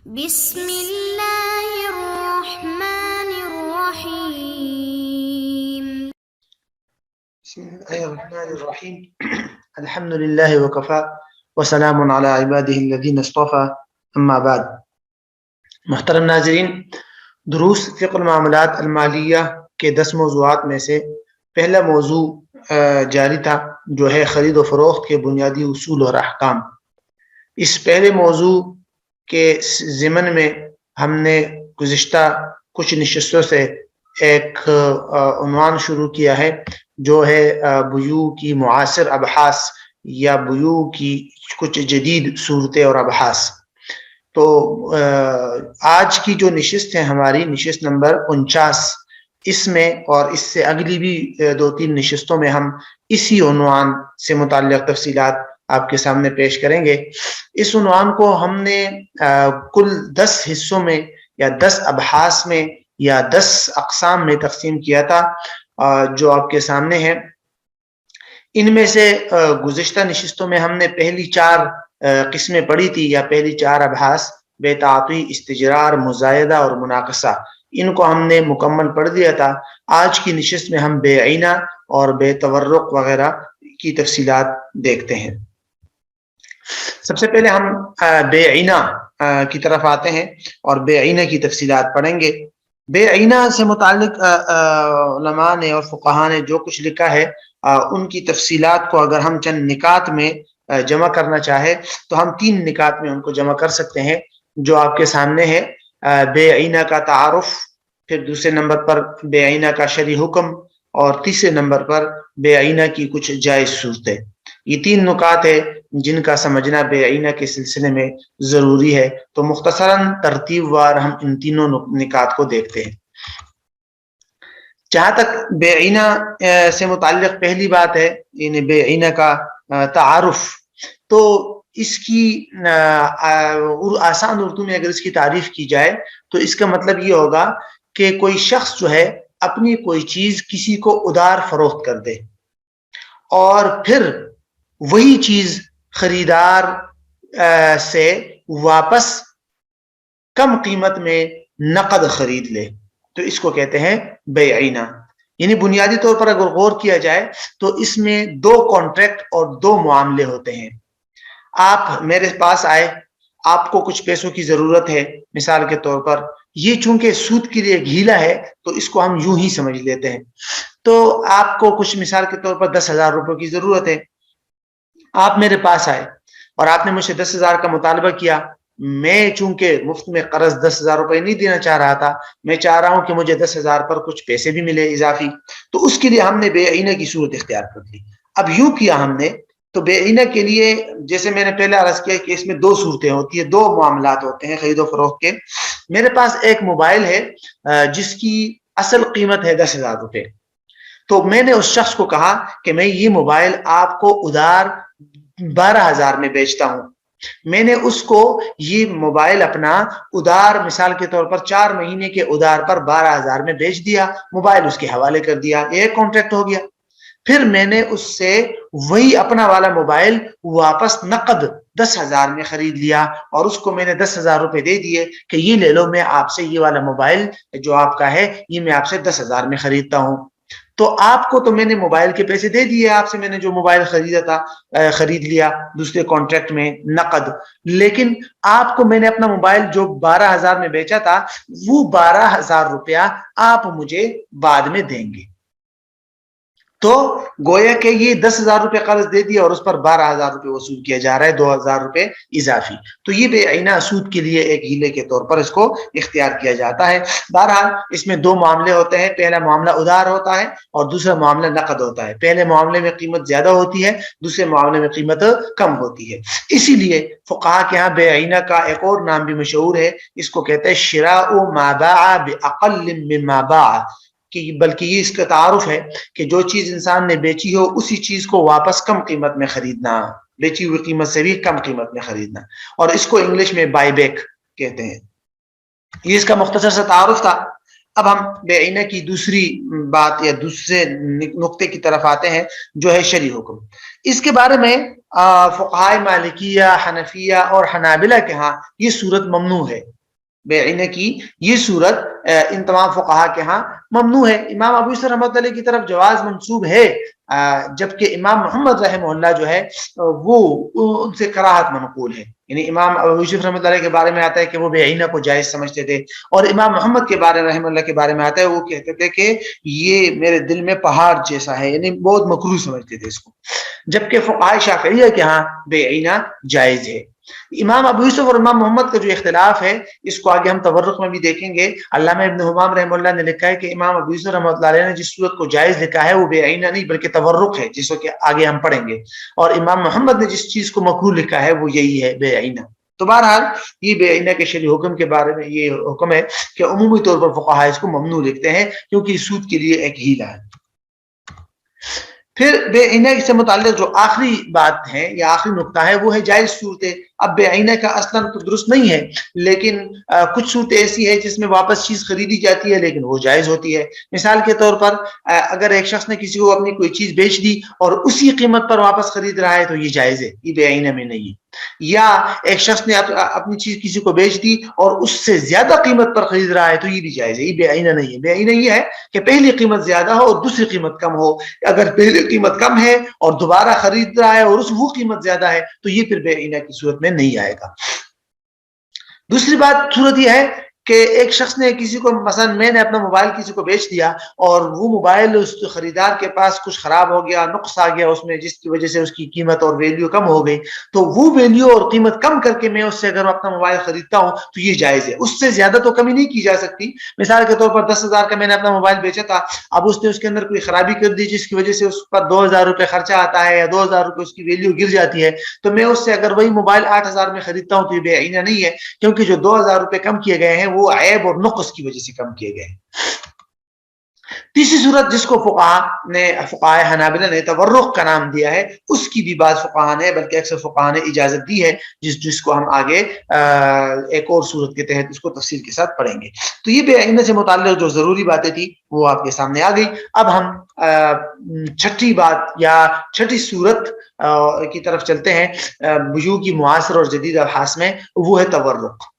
بسم اللہ الرحمن الرحیم. بسم اللہ الرحمن الرحیم. الحمد للہ وکفا وسلام علی عبادہ الذین اصطفى. اما بعد. محترم ناظرین، دروس فقہ المعاملات المالیہ کے 10 موضوعات میں سے پہلا موضوع جاری تھا، جو ہے خرید و فروخت کے بنیادی اصول اور احکام. اس پہلے موضوع کے ضمن میں ہم نے گزشتہ کچھ نشستوں سے ایک عنوان شروع کیا ہے، جو ہے بیوع کی معاصر ابحاث یا بیوع کی کچھ جدید صورتیں اور ابحاث. تو آج کی جو نشست ہے ہماری، نشست نمبر 49، اس میں اور اس سے اگلی بھی 2-3 نشستوں میں ہم اسی عنوان سے متعلق تفصیلات آپ کے سامنے پیش کریں گے. اس عنوان کو ہم نے کل 10 حصوں میں یا 10 ابحاث میں یا 10 اقسام میں تقسیم کیا تھا، جو آپ کے سامنے ہے. ان میں سے گزشتہ نشستوں میں ہم نے پہلی 4 قسمیں پڑھی تھی، یا پہلی 4 ابحاث: بے تعاطی، استجرار، مزایدہ اور مناقصہ. ان کو ہم نے مکمل پڑھ دیا تھا. آج کی نشست میں ہم بے عینہ اور بے تورق وغیرہ کی تفصیلات دیکھتے ہیں. سب سے پہلے ہم بے عینہ کی طرف آتے ہیں اور بے عینہ کی تفصیلات پڑھیں گے. بے عینہ سے متعلق علماء نے اور فقہاء نے جو کچھ لکھا ہے، ان کی تفصیلات کو اگر ہم چند نکات میں جمع کرنا چاہے تو ہم 3 نکات میں ان کو جمع کر سکتے ہیں، جو آپ کے سامنے ہے. بے عینہ کا تعارف، پھر دوسرے نمبر پر بے عینہ کا شرعی حکم، اور تیسرے نمبر پر بے عینہ کی کچھ جائز صورتیں. یہ 3 نکات ہے جن کا سمجھنا بے عینہ کے سلسلے میں ضروری ہے. تو مختصراً ترتیب وار ہم ان تینوں نکات کو دیکھتے ہیں. جہاں تک بے عینہ سے متعلق پہلی بات ہے، یعنی بے عینہ کا تعارف، تو اس کی آسان اردو میں اگر اس کی تعریف کی جائے تو اس کا مطلب یہ ہوگا کہ کوئی شخص جو ہے اپنی کوئی چیز کسی کو ادار فروخت کر دے، اور پھر وہی چیز خریدار سے واپس کم قیمت میں نقد خرید لے، تو اس کو کہتے ہیں بے عینہ. یعنی بنیادی طور پر اگر غور کیا جائے تو اس میں 2 کانٹریکٹ اور 2 معاملے ہوتے ہیں. آپ میرے پاس آئے، آپ کو کچھ پیسوں کی ضرورت ہے، مثال کے طور پر یہ چونکہ سود کے لیے گھیلا ہے تو اس کو ہم یوں ہی سمجھ لیتے ہیں. تو آپ کو کچھ مثال کے طور پر 10,000 روپے کی ضرورت ہے. آپ میرے پاس آئے اور آپ نے مجھ سے 10,000 کا مطالبہ کیا. میں چونکہ مفت میں قرض 10,000 روپے نہیں دینا چاہ رہا تھا، میں چاہ رہا ہوں کہ مجھے 10,000 پر کچھ پیسے بھی ملے اضافی. تو اس کے لیے ہم نے بے عینہ کی صورت اختیار کر لی. اب یوں کیا ہم نے، تو بے عینہ کے لیے جیسے میں نے پہلے عرض کیا کہ اس میں 2 صورتیں ہوتی ہیں، 2 معاملات ہوتے ہیں خرید و فروخت کے. میرے پاس ایک موبائل ہے جس کی اصل قیمت ہے 10,000 روپے. تو میں نے اس شخص کو کہا کہ میں یہ موبائل آپ کو ادار 12,000 میں بیچتا ہوں. میں نے اس کو یہ موبائل اپنا ادار مثال کے طور پر 4 مہینے کے ادار پر 12,000 میں بیچ دیا، موبائل اس کے حوالے کر دیا. ایک کانٹریکٹ ہو گیا. پھر میں نے اس سے وہی اپنا والا موبائل واپس نقد 10,000 میں خرید لیا، اور اس کو میں نے 10,000 روپے دے دیے کہ یہ لے لو، میں آپ سے یہ والا موبائل جو آپ کا ہے یہ میں آپ سے 10,000 میں خریدتا ہوں. تو آپ کو تو میں نے موبائل کے پیسے دے دیے، آپ سے میں نے جو موبائل خریدا تھا خرید لیا دوسرے کانٹریکٹ میں نقد. لیکن آپ کو میں نے اپنا موبائل جو 12,000 میں بیچا تھا، وہ 12,000 روپیہ آپ مجھے بعد میں دیں گے. تو گویا کہ یہ 10,000 روپے قرض دے دیا اور اس پر 12,000 روپے وصول کیا جا رہا ہے، 2,000 روپے اضافی. تو یہ بے عینہ سود کے لیے ایک ہیلے کے طور پر اس کو اختیار کیا جاتا ہے. بہرحال اس میں 2 معاملے ہوتے ہیں، پہلا معاملہ ادار ہوتا ہے اور دوسرا معاملہ نقد ہوتا ہے. پہلے معاملے میں قیمت زیادہ ہوتی ہے، دوسرے معاملے میں قیمت کم ہوتی ہے. اسی لیے فقہاء کے ہاں بے عینہ کا ایک اور نام بھی مشہور ہے، اس کو کہتے ہیں شراء ما باع باقل مما باع، کہ بلکہ یہ اس کا تعارف ہے کہ جو چیز انسان نے بیچی ہو اسی چیز کو واپس کم قیمت میں خریدنا، بیچی ہوئی قیمت سے بھی کم قیمت میں خریدنا، اور اس کو انگلش میں بائی بیک کہتے ہیں. یہ اس کا مختصر سا تعارف تھا. اب ہم بے عینہ کی دوسری بات یا دوسرے نقطے کی طرف آتے ہیں، جو ہے شرعی حکم. اس کے بارے میں فقہاء مالکیہ، حنفیہ اور حنابلہ کے ہاں یہ صورت ممنوع ہے. بیعینہ کی یہ صورت ان تمام فقہا کے ہاں ممنوع ہے۔ امام ابو یوسف رحمۃ اللہ کی طرف جواز منسوب ہے، جبکہ امام محمد رحمہ اللہ جو ہے وہ ان سے کراہت منقول ہے۔ یعنی امام ابو یوسف رحمۃ اللہ کے بارے میں آتا ہے کہ وہ بیعینہ کو جائز سمجھتے تھے، اور امام محمد کے بارے رحمہ اللہ کے بارے میں آتا ہے وہ کہتے تھے کہ یہ میرے دل میں پہاڑ جیسا ہے، یعنی بہت مکروہ سمجھتے تھے اس کو، جبکہ فقہاء شافعیہ کے ہاں بیعینہ جائز ہے۔ امام ابو یوسف اور امام محمد کا جو اختلاف ہے اس کو آگے ہم تورق میں بھی دیکھیں گے۔ علامہ ابن حمام رحمہ اللہ نے لکھا ہے کہ امام ابو یوسف رحمۃ اللہ علیہ نے جس صورت کو جائز لکھا ہے وہ بیعینہ نہیں بلکہ تورق ہے، جس کو کہ آگے ہم پڑھیں گے، اور امام محمد نے جس چیز کو مکروہ لکھا ہے وہ یہی ہے بیعینہ۔ تو بہرحال یہ بیعینہ کے شرعی حکم کے بارے میں یہ حکم ہے کہ عمومی طور پر فقہاء اس کو ممنوع لکھتے ہیں کیونکہ سود کے لیے ایک ہیلہ ہے۔ پھر بیعینہ سے متعلق جو آخری بات ہے یا آخری نقطہ ہے وہ ہے جائز صورتیں۔ اب بیعینہ کا اصلا تو درست نہیں ہے، لیکن کچھ صورتیں ایسی ہے جس میں واپس چیز خریدی جاتی ہے لیکن وہ جائز ہوتی ہے۔ مثال کے طور پر اگر ایک شخص نے کسی کو اپنی کوئی چیز بیچ دی اور اسی قیمت پر واپس خرید رہا ہے تو یہ جائز ہے، یہ بیعینہ میں نہیں ہے۔ یا ایک شخص نے اپنی چیز کسی کو بیچ دی اور اس سے زیادہ قیمت پر خرید رہا ہے تو یہ بھی جائز ہے، یہ بیعینہ نہیں ہے۔ بیعینہ یہ ہے کہ پہلی قیمت زیادہ ہو اور دوسری قیمت کم ہو۔ اگر پہلی قیمت کم ہے اور دوبارہ خرید رہا ہے اور وہ قیمت زیادہ ہے تو یہ پھر بیعینہ کی صورت میں نہیں آئے گا۔ دوسری بات صورت یہ ہے کہ ایک شخص نے کسی کو، مثلا میں نے اپنا موبائل کسی کو بیچ دیا اور وہ موبائل اس خریدار کے پاس کچھ خراب ہو گیا، نقص آ گیا اس میں، جس کی وجہ سے اس کی قیمت اور ویلیو کم ہو گئی، تو وہ ویلیو اور قیمت کم کر کے میں اس سے اگر اپنا موبائل خریدتا ہوں تو یہ جائز ہے، اس سے زیادہ تو کمی نہیں کی جا سکتی۔ مثال کے طور پر 10,000 کا میں نے اپنا موبائل بیچا تھا، اب اس نے اس کے اندر کوئی خرابی کر دی جس کی وجہ سے اس پر 2,000 روپے خرچہ آتا ہے یا 2,000 روپے اس کی ویلیو گر جاتی ہے، تو میں اس سے اگر وہی موبائل 8,000 میں خریدتا ہوں تو یہ بیعینہ نہیں ہے، کیونکہ جو 2,000 روپے کم کیے گئے ہیں وہ عیب اور نقص کی وجہ سے کم کیے گئے ہیں۔ تیسری صورت جس کو فقہاء حنابلہ نے تورق کا نام دیا ہے، اس کی بھی بعض فقہاء نے بلکہ اکثر فقہاء نے اجازت دی ہے، جس کو ہم آگے ایک اور صورت کے تحت اس کو تفصیل کے ساتھ پڑھیں گے۔ تو یہ بیعینہ سے متعلق جو ضروری باتیں تھی وہ آپ کے سامنے آ گئی۔ اب ہم چھٹی بات یا چھٹی صورت کی طرف چلتے ہیں بیوع کی معاصر اور جدید ابحاث میں، وہ ہے تورق۔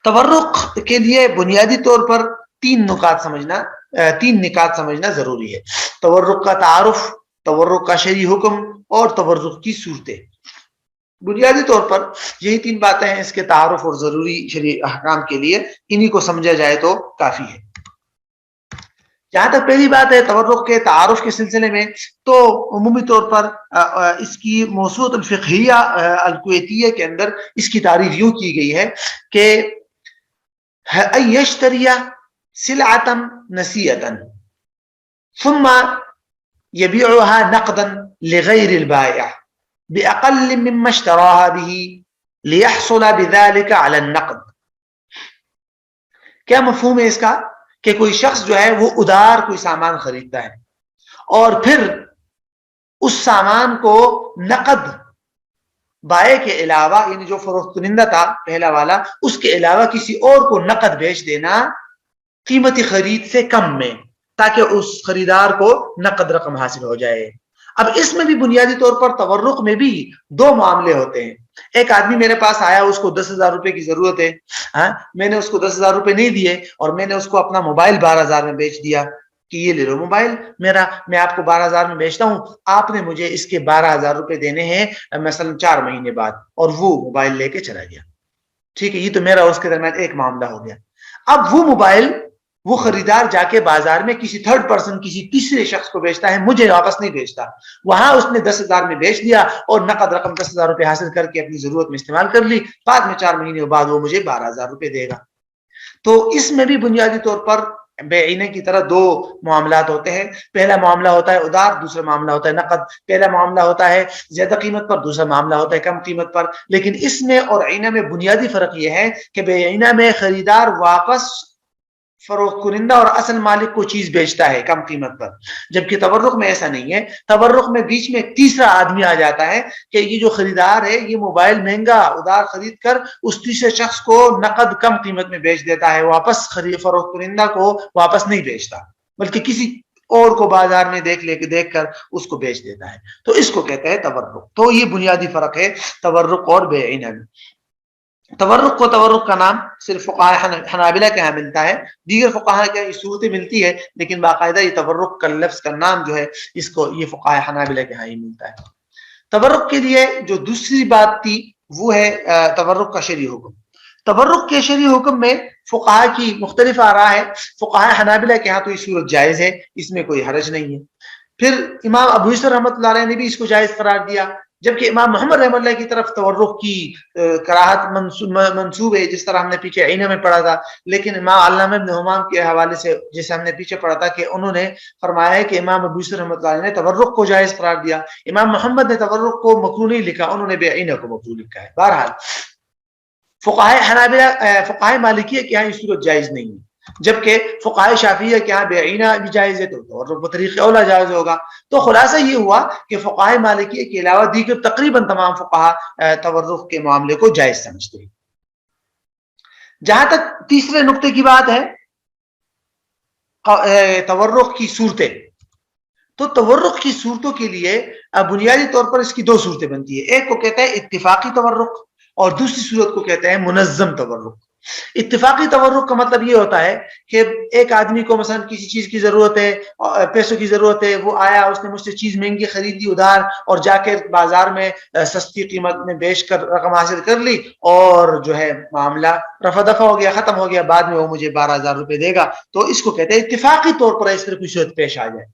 تورق کے لیے بنیادی طور پر تین نکات سمجھنا ضروری ہے: تورق کا تعارف، تورق کا شرعی حکم اور تورق کی صورتیں۔ بنیادی طور پر یہی تین باتیں ہیں اس کے تعارف اور ضروری شرعی احکام کے لیے، انہی کو سمجھا جائے تو کافی ہے۔ جہاں تک پہلی بات ہے تورق کے تعارف کے سلسلے میں، تو عمومی طور پر اس کی موسوعۃ الفقہیہ الکویتیہ کے اندر اس کی تعریف یوں کی گئی ہے کہ ان یشتری سلعة نسیئة ثم یبیعها نقدا لغیر البائع بأقل مما اشتراها به لیحصل بذلك على النقد۔ کیا مفہوم ہے اس کا؟ کہ کوئی شخص جو ہے وہ ادار کوئی سامان خریدتا ہے اور پھر اس سامان کو نقد بائع کے علاوہ، یعنی جو فروخت کنندہ تھا پہلا والا، اس کے علاوہ کسی اور کو نقد بیچ دینا قیمتی خرید سے کم میں، تاکہ اس خریدار کو نقد رقم حاصل ہو جائے۔ اب اس میں بھی بنیادی طور پر تورق میں بھی دو معاملے ہوتے ہیں۔ ایک آدمی میرے پاس آیا، اس کو 10,000 روپے کی ضرورت ہے، میں نے اس کو 10,000 روپے نہیں دیے اور میں نے اس کو اپنا موبائل 12,000 میں بیچ دیا کہ یہ لے لو موبائل میرا، میں آپ کو 12,000 میں بیچتا ہوں، آپ نے مجھے اس کے 12,000 روپے دینے ہیں مثلا 4 مہینے بعد، اور وہ موبائل لے کے چلا گیا۔ ٹھیک ہے، یہ تو میرا اس کے درمیان ایک معاملہ ہو گیا۔ اب وہ موبائل وہ خریدار جا کے بازار میں کسی تھرڈ پرسن، کسی تیسرے شخص کو بیچتا ہے، مجھے واپس نہیں بیچتا۔ وہاں اس نے 10,000 میں بیچ دیا اور نقد رقم 10,000 روپے حاصل کر کے اپنی ضرورت میں استعمال کر لی، بعد میں 4 مہینے بعد وہ مجھے 12,000 روپے دے گا۔ تو اس میں بھی بنیادی طور پر بیعینہ کی طرح دو معاملات ہوتے ہیں۔ پہلا معاملہ ہوتا ہے ادار، دوسرا معاملہ ہوتا ہے نقد۔ پہلا معاملہ ہوتا ہے زیادہ قیمت پر، دوسرا معاملہ ہوتا ہے کم قیمت پر۔ لیکن اس میں اور عینہ میں بنیادی فرق یہ ہے کہ بیعینہ میں خریدار واپس فروخت کنندہ اور اصل مالک کو چیز بیچتا ہے کم قیمت پر، جبکہ تورق میں ایسا نہیں ہے۔ تورق میں بیچ میں ایک تیسرا آدمی آ جاتا ہے کہ یہ جو خریدار ہے یہ موبائل مہنگا ادار خرید کر اس تیسرے شخص کو نقد کم قیمت میں بیچ دیتا ہے، واپس فروخت کنندہ کو واپس نہیں بیچتا، بلکہ کسی اور کو بازار میں دیکھ کر اس کو بیچ دیتا ہے۔ تو اس کو کہتے ہیں تورق۔ تو یہ بنیادی فرق ہے تورق اور بیعینہ میں۔ تورق کو تورق کا نام صرف فقہاء حنابلہ کے ہاں ملتا ہے، دیگر فقہاء کے یہ صورتیں ملتی ہے، لیکن باقاعدہ یہ تورق کا لفظ کا نام جو ہے اس کو یہ فقہاء حنابلہ کے ہاں ہی ملتا ہے۔ تورق کے لیے جو دوسری بات تھی وہ ہے تورق کا شرعی حکم۔ تورق کے شرعی حکم میں فقہاء کی مختلف آراء ہے۔ فقہاء حنابلہ کے ہاں تو یہ صورت جائز ہے، اس میں کوئی حرج نہیں ہے۔ پھر امام ابو یوسف رحمۃ اللہ علیہ نے بھی اس کو جائز قرار دیا، جبکہ امام محمد رحمۃ اللہ کی طرف تورق کی کراہت منسوب ہے، جس طرح ہم نے پیچھے عینہ میں پڑھا تھا، لیکن امام علامہ ابن حمام کے حوالے سے جیسے ہم نے پیچھے پڑھا تھا کہ انہوں نے فرمایا ہے کہ امام ابو یوسف رحمۃ اللہ علیہ نے تورق کو جائز قرار دیا، امام محمد نے تورق کو مکروہ نہیں لکھا، انہوں نے بے عینہ کو مکروہ لکھا ہے۔ بہرحال فقہاء حنابلہ فقہاء مالکیہ کے یہاں یہ صورت جائز نہیں ہے، جبکہ فقہاء شافعیہ کے یہاں بے عینہ بھی جائز ہے، تو تورق بطریق اولا جائز ہوگا۔ تو خلاصہ یہ ہوا کہ فقہاء مالکیہ کے علاوہ دیگر تقریباً تمام فقہاء تورق کے معاملے کو جائز سمجھتے ہیں۔ جہاں تک تیسرے نقطے کی بات ہے تورق کی صورتیں، تو تورق کی صورتوں کے لیے بنیادی طور پر اس کی دو صورتیں بنتی ہے، ایک کو کہتے ہیں اتفاقی تورق اور دوسری صورت کو کہتے ہیں منظم تورق۔ اتفاقی تورق کا مطلب یہ ہوتا ہے کہ ایک آدمی کو مثلا کسی چیز کی ضرورت ہے، پیسوں کی ضرورت ہے، وہ آیا، اس نے مجھ سے چیز مہنگی خریدی ادھار، اور جا کے بازار میں سستی قیمت میں بیچ کر رقم حاصل کر لی، اور جو ہے معاملہ رفع دفع ہو گیا، ختم ہو گیا، بعد میں وہ مجھے 12,000 روپے دے گا، تو اس کو کہتے ہیں اتفاقی طور پر اس طرح کوئی صورت پیش آ جائے۔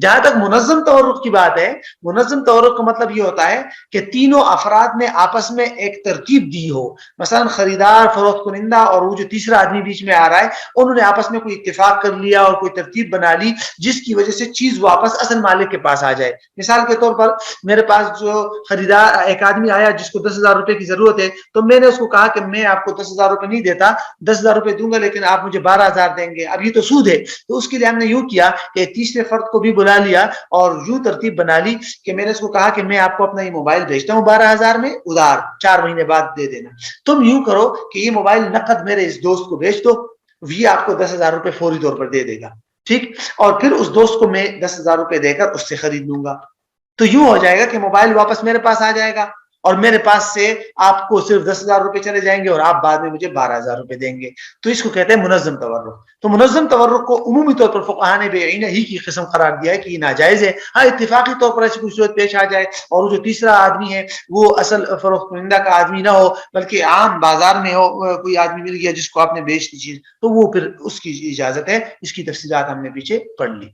جہاں تک منظم تورق کی بات ہے، منظم تورق کا مطلب یہ ہوتا ہے کہ تینوں افراد نے آپس میں ایک ترتیب دی ہو، مثلا خریدار، فروخت کنندہ اور وہ جو تیسرا آدمی بیچ میں آ رہا ہے، انہوں نے آپس میں کوئی اتفاق کر لیا اور کوئی ترتیب بنا لی جس کی وجہ سے چیز واپس اصل مالک کے پاس آ جائے۔ مثال کے طور پر میرے پاس جو خریدار ایک آدمی آیا جس کو 10,000 روپے کی ضرورت ہے، تو میں نے اس کو کہا کہ میں آپ کو 10,000 روپے نہیں دیتا، 10,000 روپے دوں گا لیکن آپ مجھے 12,000 دیں گے، اب یہ تو سود ہے۔ تو اس کے لیے ہم نے یوں کیا کہ تیسرے فرد کو بھی بلا لیا اور یوں ترتیب بنا لی کہ میں نے اس کو کہا کہ میں آپ کو اپنا یہ موبائل بھیجتا ہوں 12,000 میں ادھار، 4 مہینے بعد دے دینا، تم یوں کرو کہ یہ موبائل نقد میرے اس دوست کو بیچ دو، یہ آپ کو 10,000 روپے فوری طور پر دے دے گا، ٹھیک، اور پھر اس دوست کو میں 10,000 روپے دے کر اس سے خرید لوں گا۔ تو یوں ہو جائے گا کہ موبائل واپس میرے پاس آ جائے گا اور میرے پاس سے آپ کو صرف 10,000 روپے چلے جائیں گے اور آپ بعد میں مجھے 12,000 روپے دیں گے۔ تو اس کو کہتے ہیں منظم تورق۔ تو منظم تورق کو عمومی طور پر فقہاء نے بے عینہ ہی کی قسم قرار دیا ہے کہ یہ ناجائز ہے۔ ہاں اتفاقی طور پر ایسی کوئی صورت پیش آ جائے اور وہ جو تیسرا آدمی ہے وہ اصل فروخت کنندہ کا آدمی نہ ہو بلکہ عام بازار میں ہو، کوئی آدمی مل گیا جس کو آپ نے بیچ دی چیز، تو وہ پھر اس کی اجازت ہے۔ اس کی تفصیلات ہم نے پیچھے پڑھ لی۔